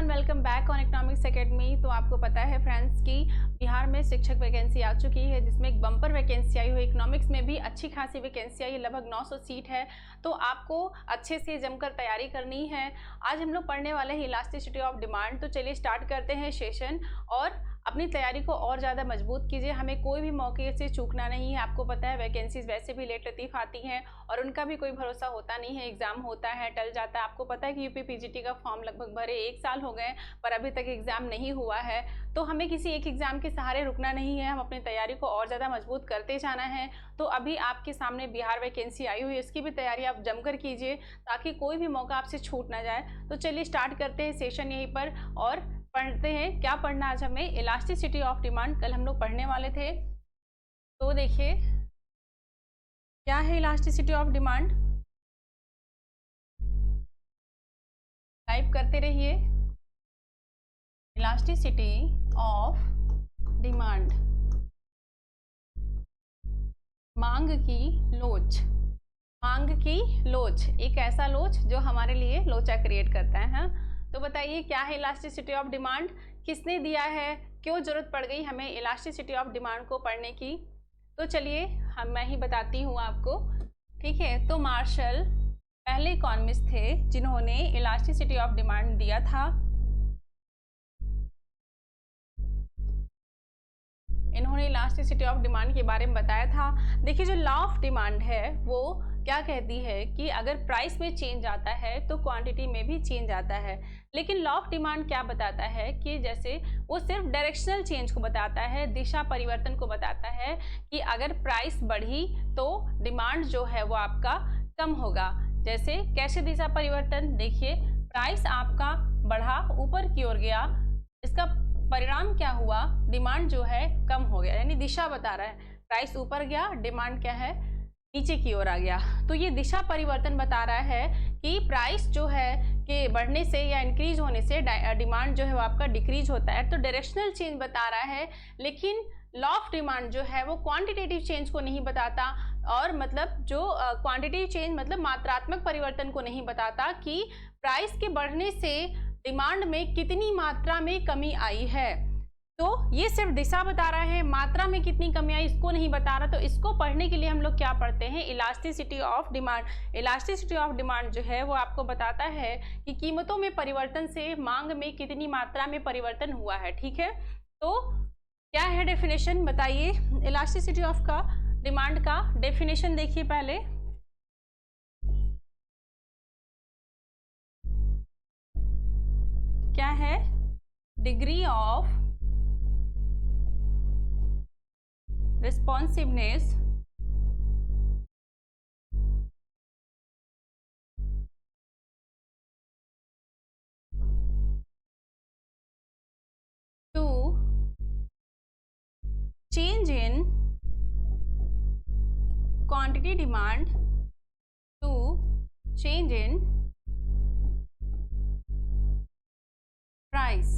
Everyone, welcome back on economics academy. तो आपको पता है फ्रेंड्स कि बिहार में शिक्षक वैकेंसी आ चुकी है, जिसमें एक बम्पर वैकेंसी आई हुई। इकोनॉमिक्स में भी अच्छी खासी वैकेंसी आई है, लगभग 900 सीट है। तो आपको अच्छे से जमकर तैयारी करनी है। आज हम लोग पढ़ने वाले हैं इलास्टिसिटी ऑफ डिमांड। तो चलिए स्टार्ट करते हैं सेशन और अपनी तैयारी को और ज़्यादा मजबूत कीजिए। हमें कोई भी मौके से चूकना नहीं है। आपको पता है वैकेंसीज वैसे भी लेट लतीफ़ आती हैं और उनका भी कोई भरोसा होता नहीं है। एग्ज़ाम होता है, टल जाता है। आपको पता है कि यूपी पीजीटी का फॉर्म लगभग भरे 1 साल हो गए पर अभी तक एग्ज़ाम नहीं हुआ है। तो हमें किसी एक एग्ज़ाम के सहारे रुकना नहीं है, हम अपनी तैयारी को और ज़्यादा मजबूत करते जाना है। तो अभी आपके सामने बिहार वैकेंसी आई हुई है, इसकी भी तैयारी आप जमकर कीजिए ताकि कोई भी मौका आपसे छूट ना जाए। तो चलिए स्टार्ट करते हैं सेशन यहीं पर और पढ़ते हैं। क्या पढ़ना आज हमें? इलास्टिसिटी ऑफ डिमांड कल हम लोग पढ़ने वाले थे। तो देखिए क्या है इलास्टिसिटी ऑफ डिमांड, टाइप करते रहिए। इलास्टिसिटी ऑफ डिमांड, मांग की लोच। मांग की लोच, एक ऐसा लोच जो हमारे लिए लोचा क्रिएट करता है। हाँ, तो बताइए क्या है इलास्टिसिटी ऑफ डिमांड, किसने दिया है, क्यों जरूरत पड़ गई हमें इलास्टिसिटी ऑफ डिमांड को पढ़ने की? तो चलिए मैं ही बताती हूँ आपको, ठीक है। तो मार्शल पहले इकोनॉमिस्ट थे जिन्होंने इलास्टिसिटी ऑफ डिमांड दिया था। इन्होंने इलास्टिसिटी ऑफ डिमांड के बारे में बताया था। देखिए जो लॉ ऑफ डिमांड है वो क्या कहती है कि अगर प्राइस में चेंज आता है तो क्वांटिटी में भी चेंज आता है। लेकिन लॉ ऑफ डिमांड क्या बताता है कि जैसे वो सिर्फ डायरेक्शनल चेंज को बताता है, दिशा परिवर्तन को बताता है कि अगर प्राइस बढ़ी तो डिमांड जो है वो आपका कम होगा। जैसे कैसे दिशा परिवर्तन? देखिए प्राइस आपका बढ़ा, ऊपर की ओर गया, इसका परिणाम क्या हुआ? डिमांड जो है कम हो गया, यानी दिशा बता रहा है। प्राइस ऊपर गया, डिमांड क्या है? नीचे की ओर आ गया। तो ये दिशा परिवर्तन बता रहा है कि प्राइस जो है कि बढ़ने से या इंक्रीज होने से डिमांड जो है वो आपका डिक्रीज होता है। तो डायरेक्शनल चेंज बता रहा है। लेकिन लॉ ऑफ डिमांड जो है वो क्वांटिटेटिव चेंज को नहीं बताता, और मतलब जो क्वांटिटेटिव चेंज मतलब मात्रात्मक परिवर्तन को नहीं बताता कि प्राइस के बढ़ने से डिमांड में कितनी मात्रा में कमी आई है। तो ये सिर्फ दिशा बता रहा है, मात्रा में कितनी कमी आई इसको नहीं बता रहा। तो इसको पढ़ने के लिए हम लोग क्या पढ़ते हैं? Elasticity of demand. Elasticity of demand जो है वो आपको बताता है कि कीमतों में परिवर्तन से मांग में कितनी मात्रा में परिवर्तन हुआ है, ठीक है। तो क्या है डेफिनेशन बताइए इलास्टिसिटी ऑफ का डिमांड का? डेफिनेशन देखिए पहले। क्या है? Degree of responsiveness to change in quantity demand to change in price।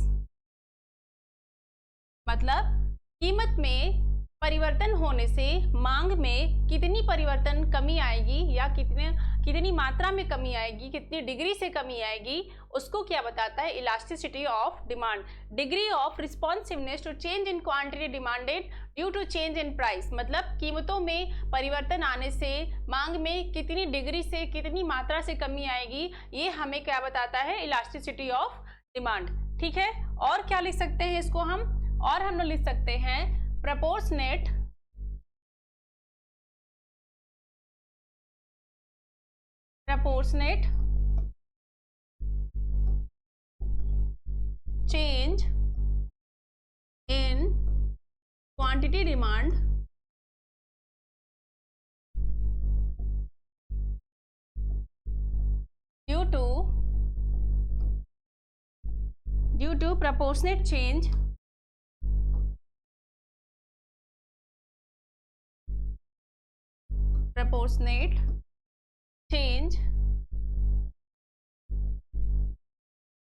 मतलब कीमत में परिवर्तन होने से मांग में कितनी परिवर्तन कमी आएगी या कितनी मात्रा में कमी आएगी, कितनी डिग्री से कमी आएगी, उसको क्या बताता है? Elasticity of demand. Degree of responsiveness to change in quantity demanded due to change in price. मतलब कीमतों में परिवर्तन आने से मांग में कितनी डिग्री से कितनी मात्रा से कमी आएगी, ये हमें क्या बताता है? इलास्टिसिटी ऑफ डिमांड, ठीक है। और क्या लिख सकते हैं इसको हम? और हम लोग लिख सकते हैं proportionate change in quantity demand due to proportionate change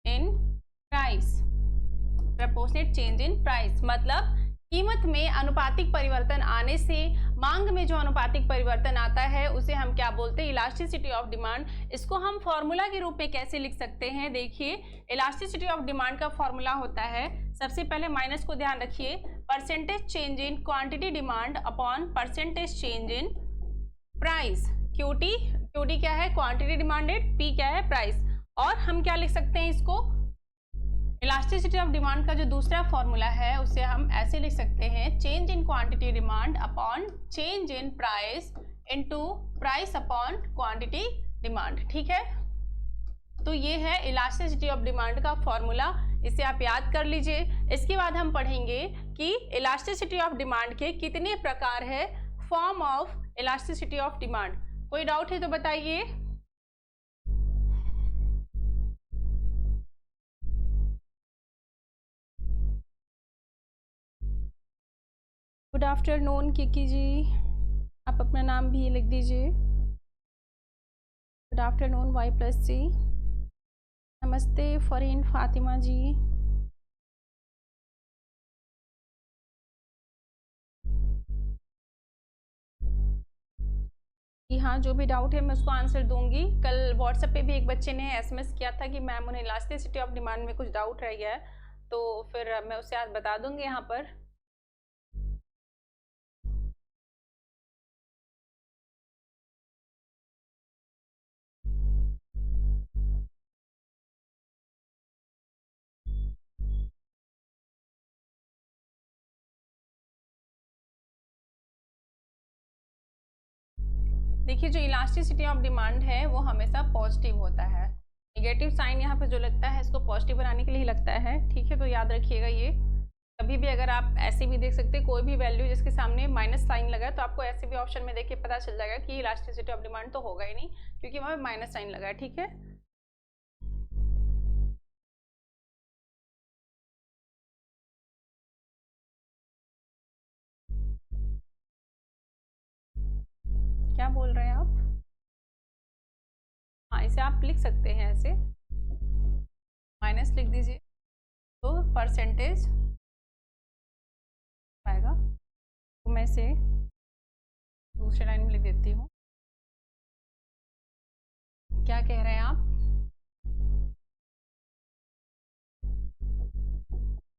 in price। proportionate change in price मतलब कीमत में अनुपातिक परिवर्तन आने से मांग में जो अनुपातिक परिवर्तन आता है उसे हम क्या बोलते हैं, इलास्टिसिटी ऑफ डिमांड। इसको हम फॉर्मूला के रूप में कैसे लिख सकते हैं, देखिए इलास्टिसिटी ऑफ डिमांड का फॉर्मूला होता है, सबसे पहले माइनस को ध्यान रखिए, percentage change in quantity demand upon percentage change in price. QT क्या है, क्वांटिटी डिमांडेड, पी क्या है, प्राइस। और हम क्या लिख सकते हैं इसको, इलास्टिसिटी ऑफ डिमांड का जो दूसरा फॉर्मूला है उसे हम ऐसे लिख सकते हैं, change in quantity demand upon change in price into price upon quantity demand. ठीक है, तो ये है इलास्टिसिटी ऑफ डिमांड का फॉर्मूला, इसे आप याद कर लीजिए। इसके बाद हम पढ़ेंगे कि इलास्टिसिटी ऑफ डिमांड के कितने प्रकार है, form of elasticity of demand. कोई डाउट है तो बताइए। गुड आफ्टरनून किकी जी, आप अपना नाम भी लिख दीजिए। Good afternoon Y+C। नमस्ते फरीन फातिमा जी। हाँ, जो भी डाउट है मैं उसको आंसर दूंगी। कल व्हाट्सएप पे भी एक बच्चे ने SMS किया था कि मैम उन्हें इलास्टिसिटी ऑफ डिमांड में कुछ डाउट रह गया है, तो फिर मैं उसे आज बता दूंगी यहाँ पर। देखिए जो इलास्टिसिटी ऑफ डिमांड है वो हमेशा पॉजिटिव होता है, नेगेटिव साइन यहाँ पे जो लगता है इसको पॉजिटिव बनाने के लिए ही लगता है। ठीक है, तो याद रखिएगा ये। कभी भी अगर आप ऐसे भी देख सकते हैं कोई भी वैल्यू जिसके सामने माइनस साइन लगा है तो आपको ऐसे भी ऑप्शन में देख के पता चल जाएगा कि इलास्टिसिटी ऑफ डिमांड तो होगा ही नहीं, क्योंकि वहाँ माइनस साइन लगा है। ठीक है, क्या बोल रहे हैं आप? हाँ, इसे आप लिख सकते हैं ऐसे, माइनस लिख दीजिए तो परसेंटेज आएगा। तो मैं इसे दूसरे लाइन में लिख देती हूँ। क्या कह रहे हैं आप?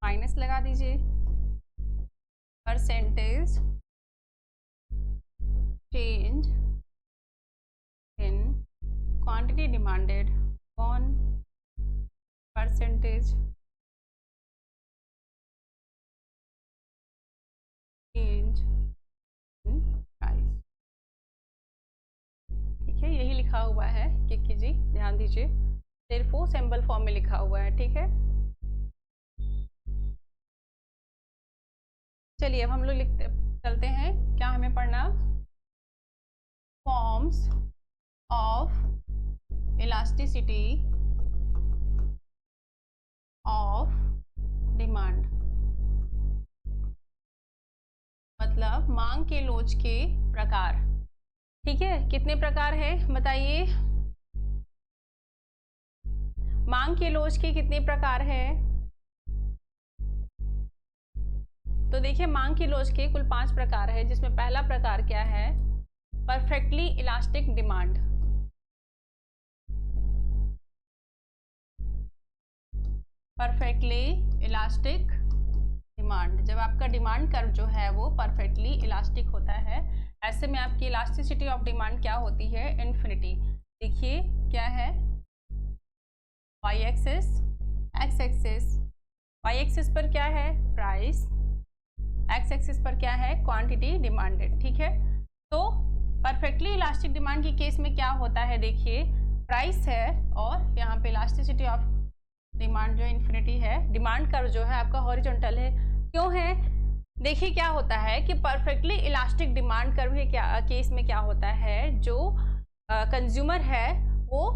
माइनस लगा दीजिए, percentage change in quantity demanded on percentage change in price। ठीक है, यही लिखा हुआ है किकी जी, ध्यान दीजिए, सिर्फ वो सिंबल फॉर्म में लिखा हुआ है। ठीक है, चलिए अब हम लोग लिखते चलते हैं, क्या हमें पढ़ना, forms of elasticity of demand, मतलब मांग के लोच के प्रकार। ठीक है, कितने प्रकार है बताइए, मांग के लोच के कितने प्रकार है? तो देखिए मांग के लोच के कुल 5 प्रकार है, जिसमें पहला प्रकार क्या है, perfectly elastic demand. Perfectly elastic demand, जब आपका डिमांड कर्व जो है वो परफेक्टली इलास्टिक होता है, ऐसे में आपकी इलास्टिसिटी ऑफ डिमांड क्या होती है, इन्फिनिटी। देखिए क्या है, y axis, x axis, y axis पर क्या है, प्राइस, x एक्सिस पर क्या है, क्वांटिटी डिमांडेड। ठीक है, तो परफेक्टली इलास्टिक डिमांड की केस में क्या होता है, देखिए प्राइस है और यहाँ पे इलास्टिसिटी ऑफ डिमांड जो इन्फिनिटी है, डिमांड कर्व जो है आपका हॉरिजॉन्टल है। क्यों है, देखिए क्या होता है कि परफेक्टली इलास्टिक डिमांड कर्व के केस में क्या होता है, जो कंज्यूमर है वो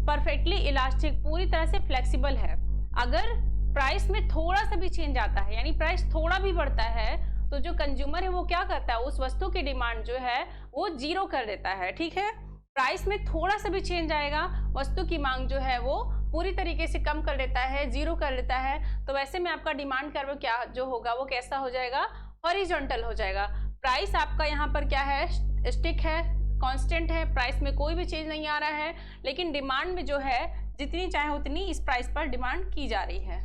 परफेक्टली इलास्टिक, पूरी तरह से फ्लेक्सिबल है। अगर प्राइस में थोड़ा सा भी चेंज आता है, यानी प्राइस थोड़ा भी बढ़ता है, तो जो कंज्यूमर है वो क्या करता है, उस वस्तु की डिमांड जो है वो 0 कर देता है। ठीक है, प्राइस में थोड़ा सा भी चेंज आएगा, वस्तु की मांग जो है वो पूरी तरीके से कम कर देता है, जीरो कर देता है, तो वैसे में आपका डिमांड कर्व क्या जो होगा वो कैसा हो जाएगा, हॉरिजॉन्टल हो जाएगा। प्राइस आपका यहाँ पर क्या है, स्टिक है, कांस्टेंट है, प्राइस में कोई भी चेंज नहीं आ रहा है, लेकिन डिमांड में जो है जितनी चाहे उतनी इस प्राइस पर डिमांड की जा रही है।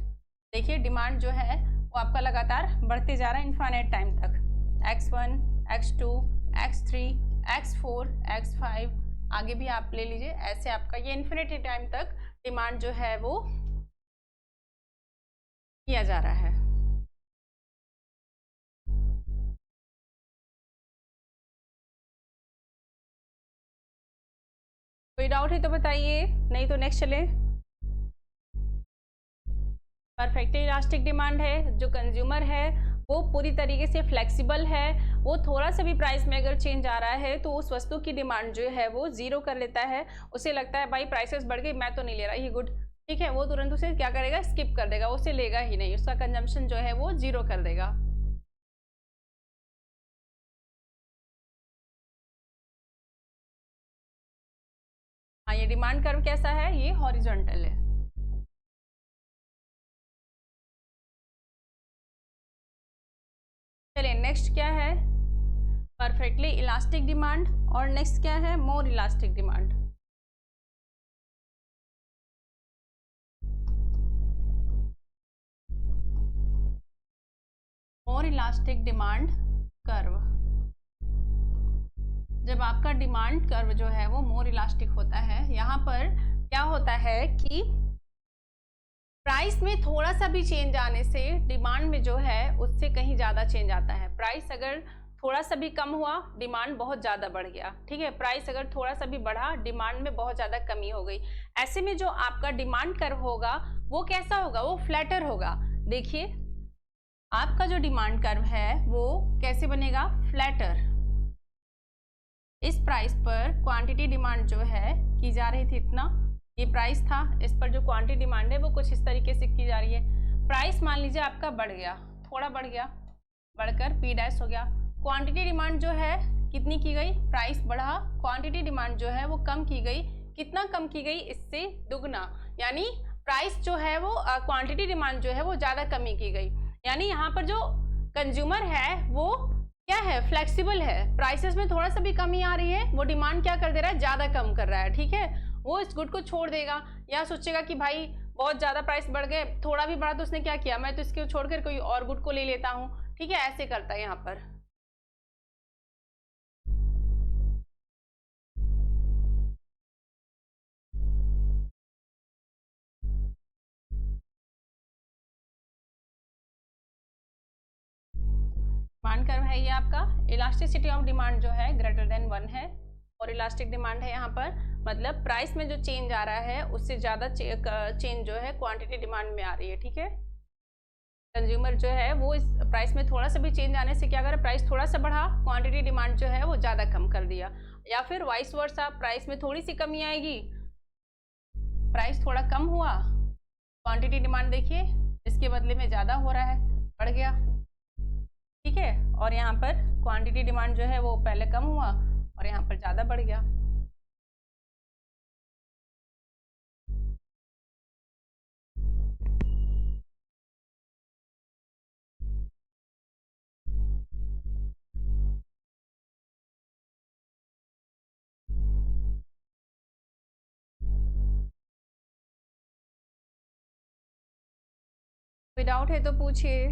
देखिए डिमांड जो है वो आपका लगातार बढ़ते जा रहा है इनफाइनाइट टाइम तक, x1, x2, x3, x4, x5, आगे भी आप ले लीजिए, ऐसे आपका ये इन्फिनिटी टाइम तक डिमांड जो है वो किया जा रहा है। कोई डाउट है तो बताइए, नहीं तो नेक्स्ट चले। परफेक्टली इलास्टिक डिमांड है, जो कंज्यूमर है वो पूरी तरीके से फ्लेक्सिबल है, वो थोड़ा सा भी प्राइस में अगर चेंज आ रहा है तो उस वस्तु की डिमांड जो है वो जीरो कर लेता है। उसे लगता है भाई प्राइसेस बढ़ गई, मैं तो नहीं ले रहा ये गुड, ठीक है, वो तुरंत उसे क्या करेगा, स्किप कर देगा, उसे लेगा ही नहीं, उसका कंजम्पशन जो है वो जीरो कर देगा। हाँ, ये डिमांड कर्व कैसा है, ये हॉरिजॉन्टल है। चलिए नेक्स्ट क्या है, परफेक्टली इलास्टिक डिमांड, और नेक्स्ट क्या है, मोर इलास्टिक डिमांड। मोर इलास्टिक डिमांड कर्व, जब आपका डिमांड कर्व जो है वो मोर इलास्टिक होता है, यहाँ पर क्या होता है कि प्राइस में थोड़ा सा भी चेंज आने से डिमांड में जो है उससे कहीं ज़्यादा चेंज आता है। प्राइस अगर थोड़ा सा भी कम हुआ, डिमांड बहुत ज़्यादा बढ़ गया, ठीक है, प्राइस अगर थोड़ा सा भी बढ़ा, डिमांड में बहुत ज़्यादा कमी हो गई। ऐसे में जो आपका डिमांड कर्व होगा वो कैसा होगा, वो फ्लैटर होगा। देखिए आपका जो डिमांड कर्व है वो कैसे बनेगा, फ्लैटर। इस प्राइस पर क्वांटिटी डिमांड जो है की जा रही थी इतना, ये प्राइस था, इस पर जो क्वांटिटी डिमांड है वो कुछ इस तरीके से की जा रही है। प्राइस मान लीजिए आपका बढ़ गया, थोड़ा बढ़ गया, बढ़कर पी डैश हो गया, क्वांटिटी डिमांड जो है कितनी की गई, प्राइस बढ़ा, क्वांटिटी डिमांड जो है वो कम की गई, कितना कम की गई, इससे दुगना, यानी प्राइस जो है वो क्वांटिटी डिमांड जो है वो ज़्यादा कमी की गई। यानी यहाँ पर जो कंज्यूमर है वो क्या है, फ्लेक्सिबल है, प्राइसेस में थोड़ा सा भी कमी आ रही है, वो डिमांड क्या कर दे रहा है, ज़्यादा कम कर रहा है, ठीक है, वो इस गुड को छोड़ देगा, या सोचेगा कि भाई बहुत ज़्यादा प्राइस बढ़ गए, थोड़ा भी बढ़ा तो उसने क्या किया, मैं तो इसको छोड़कर कोई और गुड को ले लेता हूँ, ठीक है, ऐसे करता है यहाँ पर। डिमांड कर्व है ये आपका, इलास्टिसिटी ऑफ डिमांड जो है ग्रेटर देन 1 है, और इलास्टिक डिमांड है यहाँ पर, मतलब प्राइस में जो चेंज आ रहा है उससे ज़्यादा चेंज जो है क्वांटिटी डिमांड में आ रही है, ठीक है। कंज्यूमर जो है वो इस प्राइस में थोड़ा सा भी चेंज आने से क्या करे, प्राइस थोड़ा सा बढ़ा, क्वांटिटी डिमांड जो है वो ज़्यादा कम कर दिया, या फिर वाइस वर्सा, प्राइस में थोड़ी सी कमी आएगी, प्राइस थोड़ा कम हुआ, क्वांटिटी डिमांड देखिए इसके बदले में ज़्यादा हो रहा है, बढ़ गया, ठीक है, और यहाँ पर क्वांटिटी डिमांड जो है वो पहले कम हुआ और यहाँ पर ज़्यादा बढ़ गया। कोई डाउट है तो पूछिए।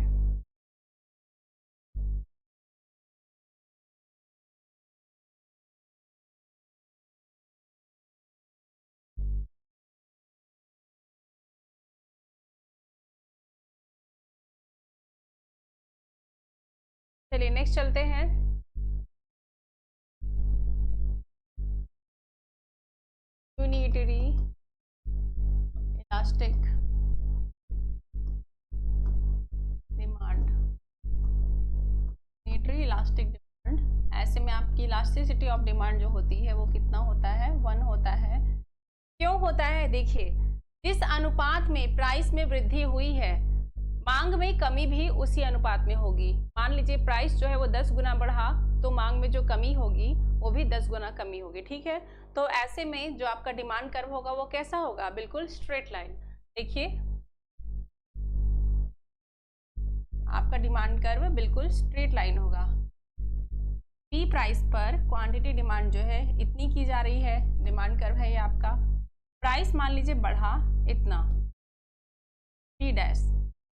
चलिए नेक्स्ट चलते हैं। Unitary elastic demand, unitary elastic demand, ऐसे में आपकी इलास्टिसिटी ऑफ डिमांड जो होती है वो कितना होता है, 1 होता है। क्यों होता है, देखिए जिस अनुपात में प्राइस में वृद्धि हुई है, मांग में कमी भी उसी अनुपात में होगी। मान लीजिए प्राइस जो है वो 10 गुना बढ़ा तो मांग में जो कमी होगी वो भी 10 गुना कमी होगी। ठीक है, तो ऐसे में जो आपका डिमांड कर्व होगा वो कैसा होगा, बिल्कुल स्ट्रेट लाइन। देखिए आपका डिमांड कर्व बिल्कुल स्ट्रेट लाइन होगा। पी प्राइस पर क्वांटिटी डिमांड जो है इतनी की जा रही है, डिमांड कर्व है ये आपका। प्राइस मान लीजिए बढ़ा इतना, पी डैश,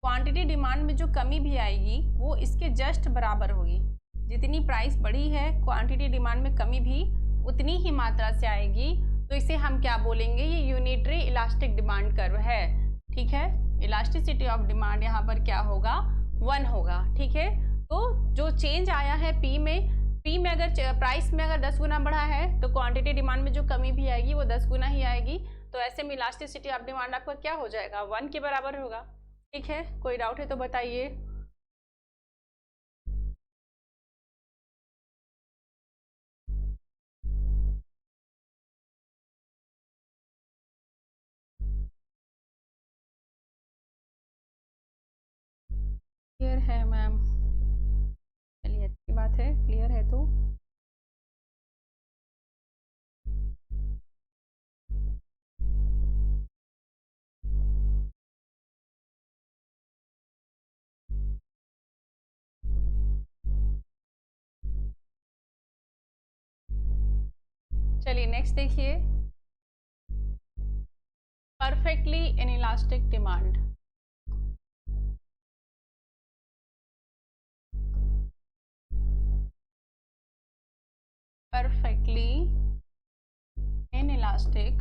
क्वांटिटी डिमांड में जो कमी भी आएगी वो इसके जस्ट बराबर होगी। जितनी प्राइस बढ़ी है क्वांटिटी डिमांड में कमी भी उतनी ही मात्रा से आएगी, तो इसे हम क्या बोलेंगे, ये यूनिटरी इलास्टिक डिमांड कर्व है। ठीक है, इलास्टिसिटी ऑफ डिमांड यहाँ पर क्या होगा, 1 होगा। ठीक है, तो जो चेंज आया है पी में अगर प्राइस में अगर 10 गुना बढ़ा है तो क्वांटिटी डिमांड में जो कमी भी आएगी वो 10 गुना ही आएगी। तो ऐसे में इलास्टिसिटी ऑफ डिमांड आपका क्या हो जाएगा, 1 के बराबर होगा। ठीक है, कोई डाउट है तो बताइए। क्लियर है मैम, चलिए अच्छी बात है, क्लियर है तो चलिए नेक्स्ट देखिए, perfectly inelastic demand. Perfectly inelastic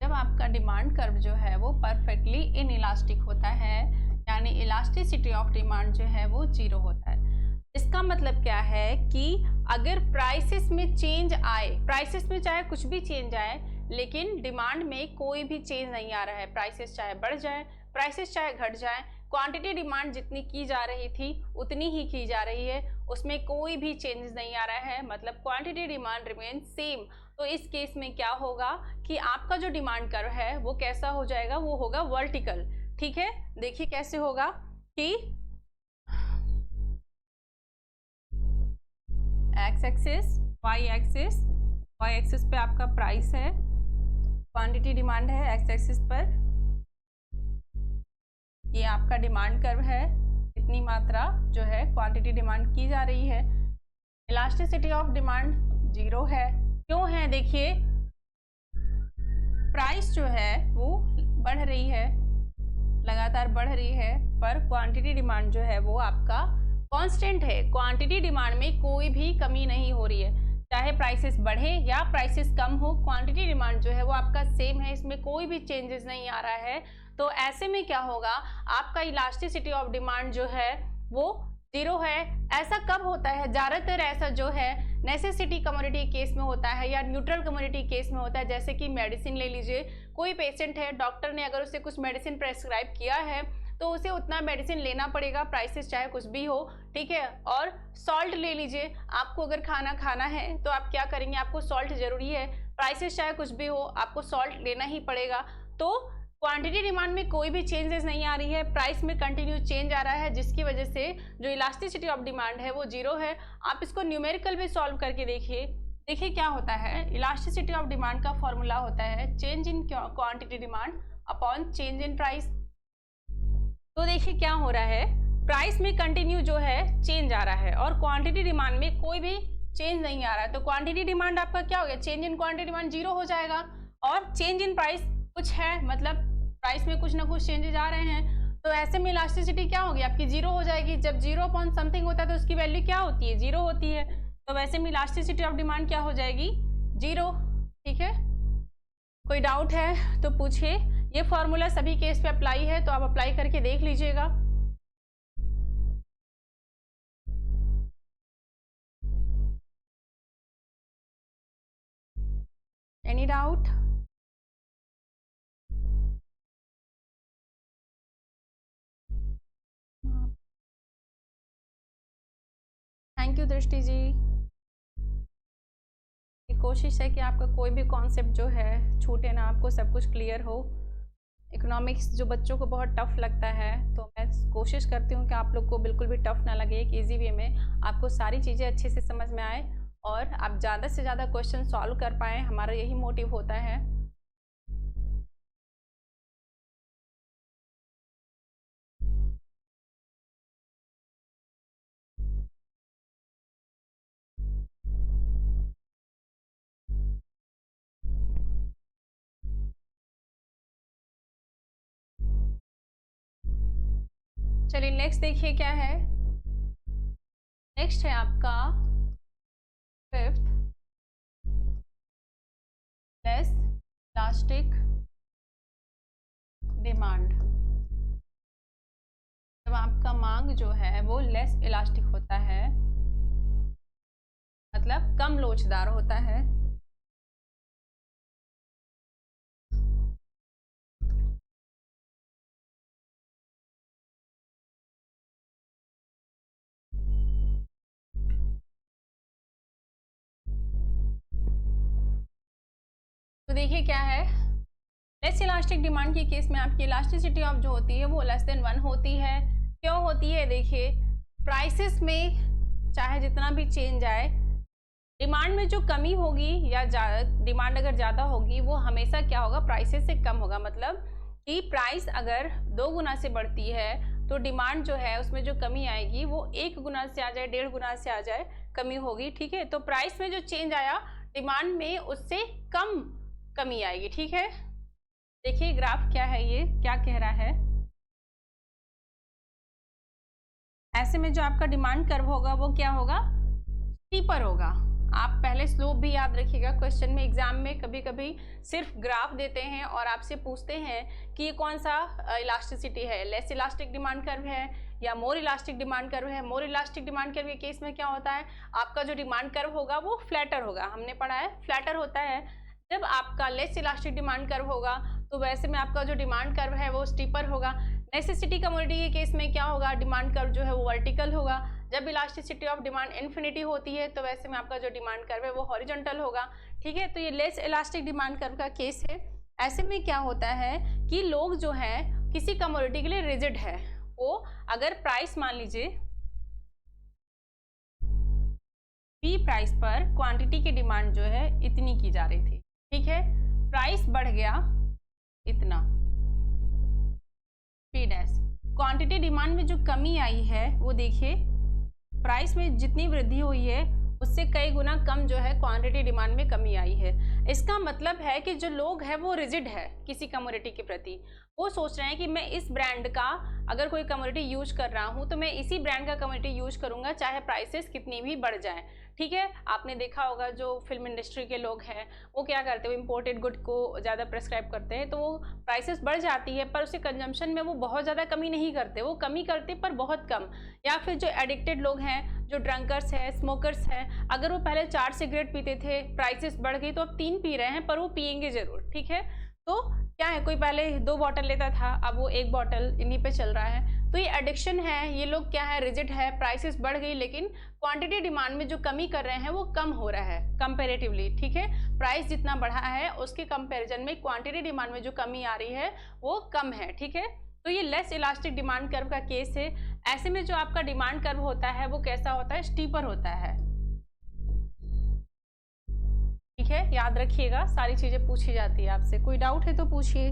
जब आपका डिमांड कर्व जो है वो परफेक्टली इनइलास्टिक होता है, यानी इलास्टिसिटी ऑफ डिमांड जो है वो 0 होता है। इसका मतलब क्या है कि अगर प्राइसेस में चेंज आए, प्राइसेस में चाहे कुछ भी चेंज आए लेकिन डिमांड में कोई भी चेंज नहीं आ रहा है, प्राइसेस चाहे बढ़ जाए, प्राइसेस चाहे घट जाए, क्वांटिटी डिमांड जितनी की जा रही थी उतनी ही की जा रही है, उसमें कोई भी चेंजेस नहीं आ रहा है, मतलब क्वांटिटी डिमांड रिमेन सेम। तो इस केस में क्या होगा कि आपका जो डिमांड कर्व है वो कैसा हो जाएगा, वो होगा वर्टिकल। ठीक है, देखिए कैसे होगा कि एक्स एक्सिस, वाई एक्सिस पे आपका प्राइस है, क्वांटिटी डिमांड है, एक्स एक्सिस पर ये आपका डिमांड कर्व है, इतनी मात्रा जो है क्वांटिटी डिमांड की जा रही है। इलास्टिसिटी ऑफ डिमांड 0 है, क्यों है, देखिए प्राइस जो है वो बढ़ रही है, लगातार बढ़ रही है, पर क्वांटिटी डिमांड जो है वो आपका कांस्टेंट है। क्वांटिटी डिमांड में कोई भी कमी नहीं हो रही है, चाहे प्राइसेस बढ़े या प्राइसेस कम हो, क्वांटिटी डिमांड जो है वो आपका सेम है, इसमें कोई भी चेंजेस नहीं आ रहा है। तो ऐसे में क्या होगा, आपका इलास्टिसिटी ऑफ डिमांड जो है वो 0 है। ऐसा कब होता है, ज़्यादातर ऐसा जो है नेसेसिटी कमोडिटी केस में होता है या न्यूट्रल कमोडिटी केस में होता है। जैसे कि मेडिसिन ले लीजिए, कोई पेशेंट है, डॉक्टर ने अगर उसे कुछ मेडिसिन प्रेस्क्राइब किया है तो उसे उतना मेडिसिन लेना पड़ेगा, प्राइसेस चाहे कुछ भी हो। ठीक है, और सॉल्ट ले लीजिए, आपको अगर खाना खाना है तो आप क्या करेंगे, आपको सॉल्ट जरूरी है, प्राइसेस चाहे कुछ भी हो आपको सॉल्ट लेना ही पड़ेगा। तो क्वांटिटी डिमांड में कोई भी चेंजेस नहीं आ रही है, प्राइस में कंटिन्यू चेंज आ रहा है, जिसकी वजह से जो इलास्टिसिटी ऑफ डिमांड है वो 0 है। आप इसको न्यूमेरिकल में सॉल्व करके देखिए, देखिए क्या होता है। इलास्टिसिटी ऑफ डिमांड का फॉर्मूला होता है change in quantity demand upon change in price. तो देखिए क्या हो रहा है, प्राइस में कंटिन्यू जो है चेंज आ रहा है और क्वांटिटी डिमांड में कोई भी चेंज नहीं आ रहा है। तो क्वांटिटी डिमांड आपका क्या हो गया, चेंज इन क्वांटिटी डिमांड 0 हो जाएगा, और चेंज इन प्राइस कुछ है, मतलब प्राइस में कुछ ना कुछ चेंजेस आ रहे हैं। तो ऐसे में इलास्टिसिटी क्या होगी आपकी, 0 हो जाएगी। जब 0 अपॉन समथिंग होता है तो उसकी वैल्यू क्या होती है, 0 होती है। तो वैसे में इलास्टिसिटी ऑफ डिमांड क्या हो जाएगी, 0। ठीक है, कोई डाउट है तो पूछिए। ये फॉर्मूला सभी केस पे अप्लाई है, तो आप अप्लाई करके देख लीजिएगा। Any doubt? थैंक यू दृष्टि जी। कोशिश है कि आपका कोई भी कॉन्सेप्ट जो है छूटे ना, आपको सब कुछ क्लियर हो। इकोनॉमिक्स जो बच्चों को बहुत टफ लगता है, तो मैं कोशिश करती हूँ कि आप लोग को बिल्कुल भी टफ ना लगे, एक ईजी वे में आपको सारी चीज़ें अच्छे से समझ में आए और आप ज़्यादा से ज़्यादा क्वेश्चन सॉल्व कर पाएँ, हमारा यही मोटिव होता है। चलिए नेक्स्ट देखिए क्या है। नेक्स्ट है आपका 5th, लेस इलास्टिक डिमांड। जब आपका मांग जो है वो लेस इलास्टिक होता है, मतलब कम लोचदार होता है, तो देखिए क्या है, लेस इलास्टिक डिमांड के केस में आपकी इलास्टिसिटी ऑफ जो होती है वो लेस देन 1 होती है। क्यों होती है? देखिए प्राइसेस में चाहे जितना भी चेंज आए, डिमांड में जो कमी होगी या डिमांड अगर ज़्यादा होगी वो हमेशा क्या होगा, प्राइसेस से कम होगा। मतलब कि प्राइस अगर 2 गुना से बढ़ती है तो डिमांड जो है उसमें जो कमी आएगी वो 1 गुना से आ जाए, 1.5 गुना से आ जाए, कमी होगी। ठीक है, तो प्राइस में जो चेंज आया डिमांड में उससे कम कमी आएगी। ठीक है, देखिए ग्राफ क्या है, ये क्या कह रहा है। ऐसे में जो आपका डिमांड कर्व होगा वो क्या होगा, स्टीपर होगा। आप पहले स्लोप भी याद रखिएगा, क्वेश्चन में एग्जाम में कभी कभी सिर्फ ग्राफ देते हैं और आपसे पूछते हैं कि ये कौन सा इलास्टिसिटी है, लेस इलास्टिक डिमांड कर्व है या मोर इलास्टिक डिमांड कर्व है। मोर इलास्टिक डिमांड कर्व के केस में क्या होता है, आपका जो डिमांड कर्व होगा वो फ्लैटर होगा, हमने पढ़ा है फ्लैटर होता है। जब आपका लेस इलास्टिक डिमांड कर्व होगा तो वैसे में आपका जो डिमांड कर्व है वो स्टीपर होगा। नेसेसिटी कमोडिटी के केस में क्या होगा, डिमांड कर्व जो है वो वर्टिकल होगा। जब इलास्टिसिटी ऑफ डिमांड इन्फिनिटी होती है तो वैसे में आपका जो डिमांड कर्व है वो हॉरिजॉन्टल होगा। ठीक है, तो ये लेस इलास्टिक डिमांड कर्व का केस है। ऐसे में क्या होता है कि लोग जो है किसी कमोडिटी के लिए रिजिड है, वो अगर प्राइस मान लीजिए पी प्राइस पर क्वांटिटी की डिमांड जो है इतनी की जा रही थी, ठीक है, प्राइस बढ़ गया इतना, पी डैश, क्वांटिटी डिमांड में जो कमी आई है वो देखिए प्राइस में जितनी वृद्धि हुई है उससे कई गुना कम जो है क्वांटिटी डिमांड में कमी आई है। इसका मतलब है कि जो लोग हैं वो रिजिड है किसी कमोडिटी के प्रति, वो सोच रहे हैं कि मैं इस ब्रांड का अगर कोई कमोडिटी यूज कर रहा हूँ तो मैं इसी ब्रांड का कमोडिटी यूज करूंगा चाहे प्राइसेस कितनी भी बढ़ जाएं। ठीक है, आपने देखा होगा जो फिल्म इंडस्ट्री के लोग हैं वो क्या करते हैं, वो इम्पोर्टेड गुड को ज़्यादा प्रेस्क्राइब करते हैं, तो वो प्राइसेस बढ़ जाती है पर उसके कंजम्पशन में वो बहुत ज़्यादा कमी नहीं करते, वो कमी करते पर बहुत कम। या फिर जो एडिक्टेड लोग हैं, जो ड्रंकर्स हैं, स्मोकर्स हैं, अगर वो पहले 4 सिगरेट पीते थे, प्राइसेस बढ़ गई तो अब 3 पी रहे हैं पर वो पियेंगे जरूर। ठीक है, तो क्या है, कोई पहले 2 बॉटल लेता था अब वो 1 बॉटल इन्हीं पे चल रहा है। तो ये एडिक्शन है, ये लोग क्या है, रिजिड है, प्राइसेस बढ़ गई लेकिन क्वांटिटी डिमांड में जो कमी कर रहे हैं वो कम हो रहा है कंपेरेटिवली। ठीक है, प्राइस जितना बढ़ा है उसके कंपेरिजन में क्वांटिटी डिमांड में जो कमी आ रही है वो कम है। ठीक है, तो ये लेस इलास्टिक डिमांड कर्व का केस है। ऐसे में जो आपका डिमांड कर्व होता है वो कैसा होता है, स्टीपर होता है। ठीक है, याद रखिएगा, सारी चीजें पूछी जाती है आपसे, कोई डाउट है तो पूछिए।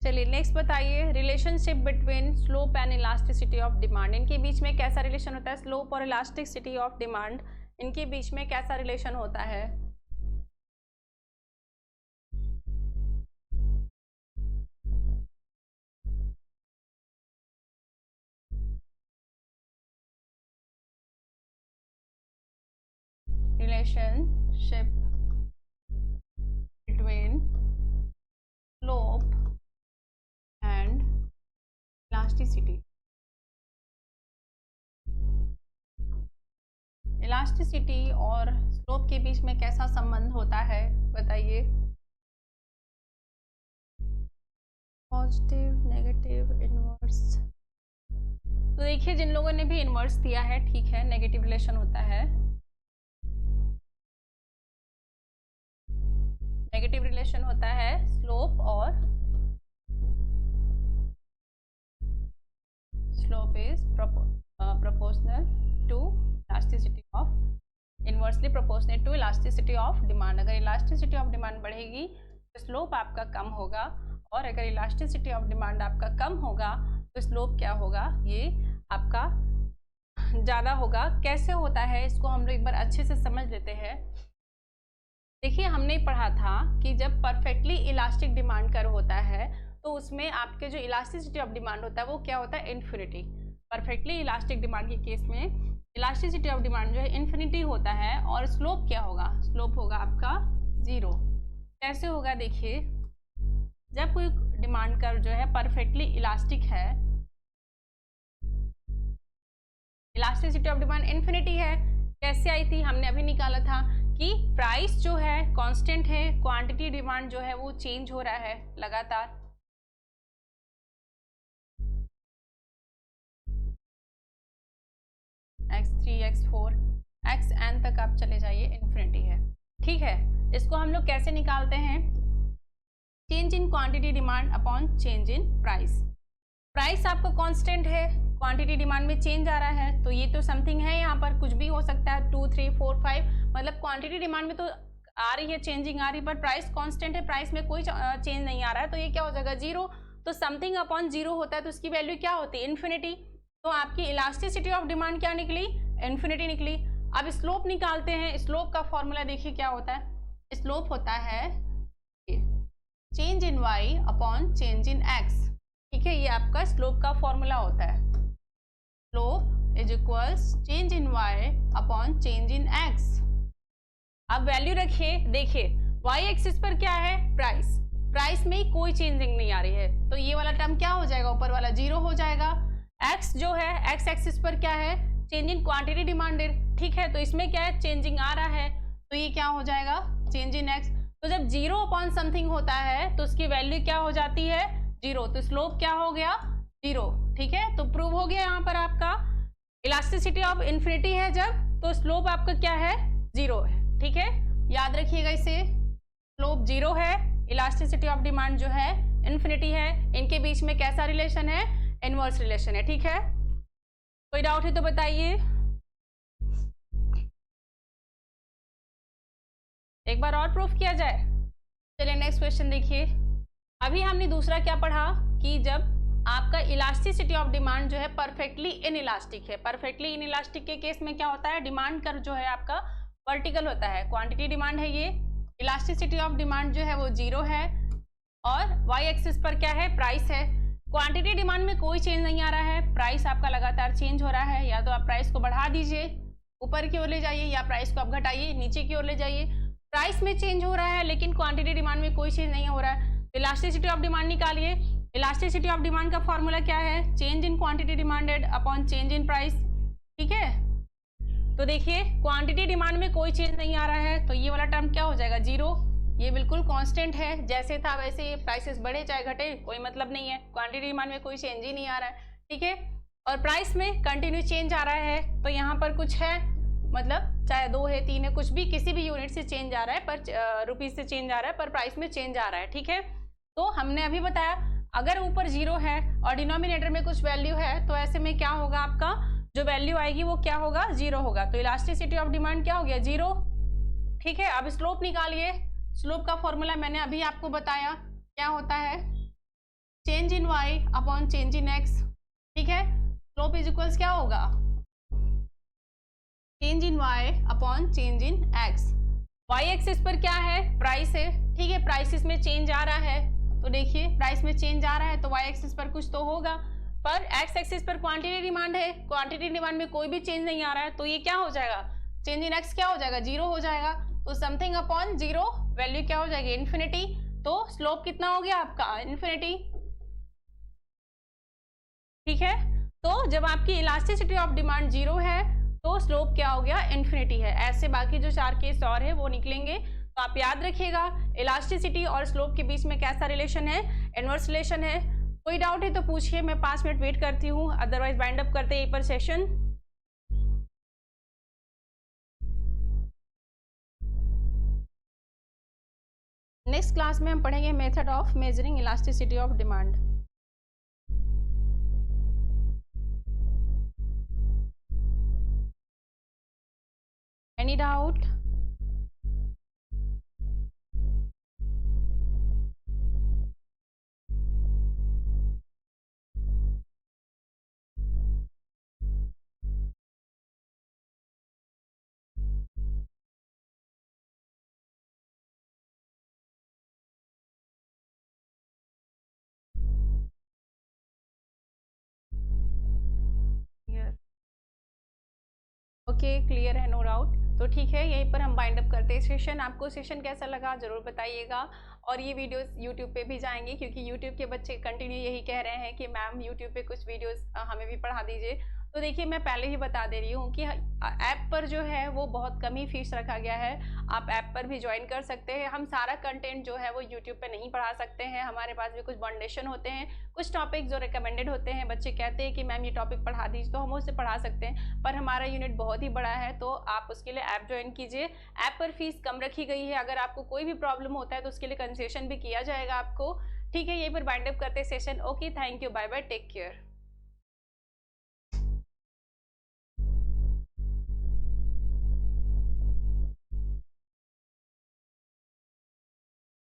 चलिए नेक्स्ट बताइए, relationship between slope and elasticity of demand, इनके बीच में कैसा रिलेशन होता है, स्लोप और इलास्टिसिटी ऑफ डिमांड इनके बीच में कैसा रिलेशन होता है। Relationship between slope and elasticity, elasticity और स्लोप के बीच में कैसा संबंध होता है बताइए। Positive, negative, inverse. तो देखिए जिन लोगों ने भी इनवर्स दिया है ठीक है, नेगेटिव रिलेशन होता है। नेगेटिव रिलेशन होता है स्लोप और slope is proportional to elasticity of, inversely proportional to elasticity of demand। अगर elasticity of demand बढ़ेगी तो स्लोप आपका कम होगा, और अगर इलास्टिसिटी ऑफ डिमांड आपका कम होगा तो स्लोप क्या होगा, ये आपका ज़्यादा होगा। कैसे होता है इसको हम लोग एक बार अच्छे से समझ लेते हैं। देखिए हमने पढ़ा था कि जब परफेक्टली इलास्टिक डिमांड कर्व होता है तो उसमें आपके जो इलास्टिसिटी ऑफ डिमांड होता है वो क्या होता है, इन्फिनिटी। परफेक्टली इलास्टिक डिमांड के केस में इलास्टिसिटी ऑफ डिमांड जो है इन्फिनिटी होता है, और स्लोप क्या होगा, स्लोप होगा आपका 0। कैसे होगा देखिए, जब कोई डिमांड कर्व जो है परफेक्टली इलास्टिक है, इलास्टिसिटी ऑफ डिमांड इन्फिनिटी है। कैसे आई थी, हमने अभी निकाला था कि प्राइस जो है कांस्टेंट है, क्वांटिटी डिमांड जो है वो चेंज हो रहा है लगातार। x3, x4, xn तक आप चले जाइए, इन्फिनिटी है। ठीक है, इसको हम लोग कैसे निकालते हैं, change in quantity demand upon change in price. Price आपका कांस्टेंट है, क्वांटिटी डिमांड में चेंज आ रहा है, तो ये तो समथिंग है, यहाँ पर कुछ भी हो सकता है, 2, 3, 4, 5, मतलब क्वांटिटी डिमांड में तो आ रही है, चेंजिंग आ रही है, पर प्राइस कांस्टेंट है, प्राइस में कोई चेंज नहीं आ रहा है, तो ये क्या हो जाएगा 0। तो समथिंग अपॉन 0 होता है तो उसकी वैल्यू क्या होती है, इन्फिनिटी। तो आपकी इलास्टिसिटी ऑफ डिमांड क्या निकली, इन्फिनिटी निकली। अब स्लोप निकालते हैं। स्लोप का फॉर्मूला देखिए क्या होता है, स्लोप होता है change in y upon change in x। ठीक है, ये आपका स्लोप का फॉर्मूला होता है। Slope is equals change in y upon change in x। अब वैल्यू रखिए, देखिए y एक्सिस पर क्या है, प्राइस, प्राइस में कोई चेंजिंग नहीं आ रही है, तो ये वाला टर्म क्या हो जाएगा, ऊपर वाला 0 हो जाएगा। x जो है x एक्सिस पर क्या है, चेंज इन क्वांटिटी डिमांडेड। ठीक है, तो इसमें क्या है, चेंजिंग आ रहा है, तो ये क्या हो जाएगा, चेंज इन x। तो जब 0 अपॉन समथिंग होता है तो उसकी वैल्यू क्या हो जाती है, 0, तो स्लोप क्या हो गया, 0। ठीक है, तो प्रूव हो गया यहाँ पर आपका इलास्टिसिटी ऑफ इन्फिनिटी है जब, तो स्लोप आपका क्या है, 0 है। ठीक है, याद रखिएगा इसे, स्लोप 0 है, इलास्टिसिटी ऑफ डिमांड जो है इन्फिनिटी है, इनके बीच में कैसा रिलेशन है, इनवर्स रिलेशन है। ठीक है, कोई डाउट है तो बताइए। एक बार और प्रूफ किया जाए। चलिए नेक्स्ट क्वेश्चन देखिए। अभी हमने दूसरा क्या पढ़ा कि जब आपका इलास्टिसिटी ऑफ डिमांड जो है परफेक्टली इनइलास्टिक है। परफेक्टली इनइलास्टिक के केस में क्या होता है, डिमांड कर्व जो है आपका वर्टिकल होता है, क्वांटिटी डिमांड है ये, इलास्टिसिटी ऑफ डिमांड जो है वो 0 है, और y एक्सिस पर क्या है, प्राइस है। क्वांटिटी डिमांड में कोई चेंज नहीं आ रहा है, प्राइस आपका लगातार चेंज हो रहा है, या तो आप प्राइस को बढ़ा दीजिए, ऊपर की ओर ले जाइए, या प्राइस को आप घटाइए, नीचे की ओर ले जाइए। प्राइस में चेंज हो रहा है लेकिन क्वांटिटी डिमांड में कोई चेंज नहीं हो रहा है, तो इलास्टिसिटी ऑफ डिमांड निकालिए। इलास्टिसिटी ऑफ डिमांड का फॉर्मूला क्या है, change in quantity demanded upon change in price. ठीक है, तो देखिए क्वांटिटी डिमांड में कोई चेंज नहीं आ रहा है, तो ये वाला टर्म क्या हो जाएगा, 0। ये बिल्कुल कांस्टेंट है, जैसे था वैसे ये, प्राइसेस बढ़े चाहे घटे कोई मतलब नहीं है, क्वांटिटी डिमांड में कोई चेंज ही नहीं आ रहा है। ठीक है, और प्राइस में कंटिन्यू चेंज आ रहा है, तो यहाँ पर कुछ है, मतलब चाहे 2 है 3 है, कुछ भी किसी भी यूनिट से चेंज आ रहा है, पर रुपीज से चेंज आ रहा है, पर प्राइस में चेंज आ रहा है। ठीक है, तो हमने अभी बताया अगर ऊपर 0 है और डिनोमिनेटर में कुछ वैल्यू है, तो ऐसे में क्या होगा, आपका जो वैल्यू आएगी वो क्या होगा, 0 होगा, तो इलास्टिसिटी ऑफ डिमांड क्या हो गया, 0। ठीक है, अब स्लोप निकालिए। स्लोप का फॉर्मूला मैंने अभी आपको बताया, क्या होता है, change in y upon change in x। ठीक है, स्लोप इज इक्वल्स क्या होगा, change in y upon change in x। y axis पर क्या है, प्राइस है। ठीक है, प्राइसेस में चेंज आ रहा है, तो देखिए प्राइस में चेंज आ रहा है तो y एक्सिस पर कुछ तो होगा, पर x एक्सिस पर क्वांटिटी डिमांड है, क्वांटिटी डिमांड में कोई भी चेंज नहीं आ रहा है, तो ये क्या हो जाएगा, चेंज इन x क्या हो जाएगा, 0 हो जाएगा, तो समथिंग अपॉन 0 वैल्यू क्या हो जाएगी, इन्फिनिटी। तो स्लोप कितना हो गया आपका, इन्फिनिटी। ठीक है, तो जब आपकी इलास्टिसिटी ऑफ डिमांड 0 है तो स्लोप क्या हो गया, इन्फिनिटी है। ऐसे बाकी जो 4 केस और है वो निकलेंगे। तो आप याद रखिएगा इलास्टिसिटी और स्लोप के बीच में कैसा रिलेशन है, इनवर्स रिलेशन है। कोई डाउट है तो पूछिए, मैं 5 मिनट वेट करती हूँ, अदरवाइज बाइंड अप करते हैं यहीं पर सेशन। नेक्स्ट क्लास में हम पढ़ेंगे method of measuring elasticity of demand. Any doubt? Okay, clear है, नो डाउट। तो ठीक है, यहीं पर हम बाइंड अप करते हैं सेशन। आपको सेशन कैसा लगा ज़रूर बताइएगा। और ये वीडियोस यूट्यूब पे भी जाएंगे, क्योंकि यूट्यूब के बच्चे कंटिन्यू यही कह रहे हैं कि मैम यूट्यूब पे कुछ वीडियोस हमें भी पढ़ा दीजिए। तो देखिए, मैं पहले ही बता दे रही हूँ कि ऐप पर जो है वो बहुत कम ही फीस रखा गया है। आप ऐप पर भी ज्वाइन कर सकते हैं। हम सारा कंटेंट जो है वो यूट्यूब पे नहीं पढ़ा सकते हैं, हमारे पास भी कुछ बाउंडेशन होते हैं। कुछ टॉपिक जो रिकमेंडेड होते हैं, बच्चे कहते हैं कि मैम ये टॉपिक पढ़ा दीजिए, तो हम उससे पढ़ा सकते हैं। पर हमारा यूनिट बहुत ही बड़ा है, तो आप उसके लिए ऐप ज्वाइन कीजिए। ऐप पर फीस कम रखी गई है। अगर आपको कोई भी प्रॉब्लम होता है तो उसके लिए कंसेशन भी किया जाएगा आपको। ठीक है, यहीं पर बाइंड अप करते session. Okay, thank you, bye bye, take care.